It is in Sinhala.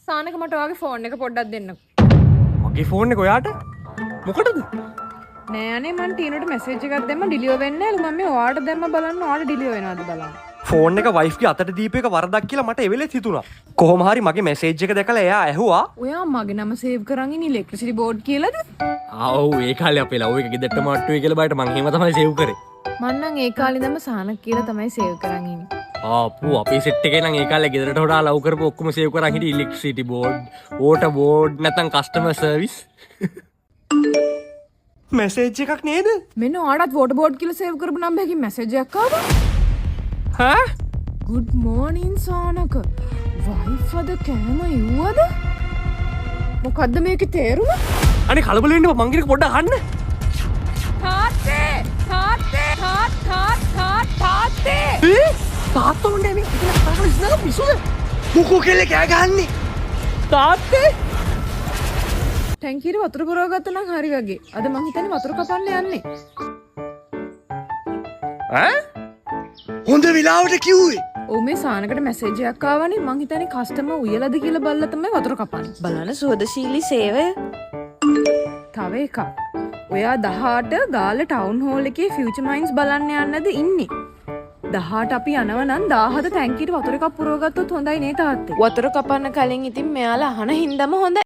සානක මට ඔයාගේ ෆෝන් එක පොඩ්ඩක් දෙන්නකෝ. මගේ ෆෝන් එක ඔයාට මොකටද? නෑ අනේ මං ටීනුට මැසේජ් එකක් දැම්ම ඩිලිවර් වෙන්නේ නැලු. මම මේ ඔයාට දැම්ම බලන්න ඔයාට ඩිලිවර් වෙනවද බලන්න. ෆෝන් එක වයිෆ්ගේ අතට දීපු එක වරදක් කියලා මට එවෙලෙත් හිතුණා. කොහොම හරි මගේ මැසේජ් එක දැකලා එයා ඇහුවා. ඔයා මගේ නම සේව් කරන් ඉන්නේ ඉලෙක්ට්‍රිසිටි බෝඩ් කියලාද? ආව් ඒ කාලේ අපේ ලව් එක ගෙදරට මාට්ටුවේ කියලා බයිට මං එහෙම තමයි සේව් කරේ. මං නම් ඒ කාලේ ඉඳන්ම සානක් කියලා තමයි සේව් කරන් ඉන්නේ. ආපු අපේ සෙට් එකේ නම් ඒ කාලේ ගෙදරට හොරා ලව් කරපු ඔක්කොම සේව් කරන් හිටියේ ඉලෙක්ට්‍රිසිටි බෝඩ්, වෝටර් බෝඩ් නැත්නම් කස්ටමර් සර්විස්. මැසේජ් එකක් නේද? මෙන්න ඔයාටත් වෝටර් බෝඩ් කියලා සේව් කරපු නම්බර් එකකින් මැසේජ් එකක් ආවා. හා? Good morning Shanaka. වයිෆ් අද කෑම ඉව්වද? මොකද්ද මේකේ තේරුම? අනේ කලබල වෙන්න එපා මං කියන එක පොඩ්ඩක් අහන්න. තාත්තේ තාත්තේ තාත්තේ තාත්තා උන්නේ මේ ඉතින් තාත්තා ඉස්සරහ පිස්සුද? මොකෝ කෙල්ල කෑ ගහන්නේ? තාත්තේ ටැංකියට වතුර පුරව ගත්තා නම් හරි වගේ. අද මං හිතන්නේ වතුර කපන්න යන්නේ. ඈ? හොඳ වෙලාවට කිව්වේ. ඔව් මේ සානකට මැසේජ් එකක් ආවනේ. මං හිතන්නේ කස්ටමර් උයලාද කියලා බලලා තමයි වතුර කපන්නේ. බලන්න සුවදශීලී සේවය. තව එකක්. ඔයා 18 ගාල්ල ටවුන් හෝල් එකේ ෆියුචර් මයින්ස් බලන්න යන්නද ඉන්නේ? 18 අපි යනව නම් 17 ටැංකියට වතුර එකක් පුරව ගත්තොත් හොඳයි නේ තාත්තේ. වතුර කපන්න කලින් ඉතින් මෙයාලා අහන හින්දාම හොඳයි.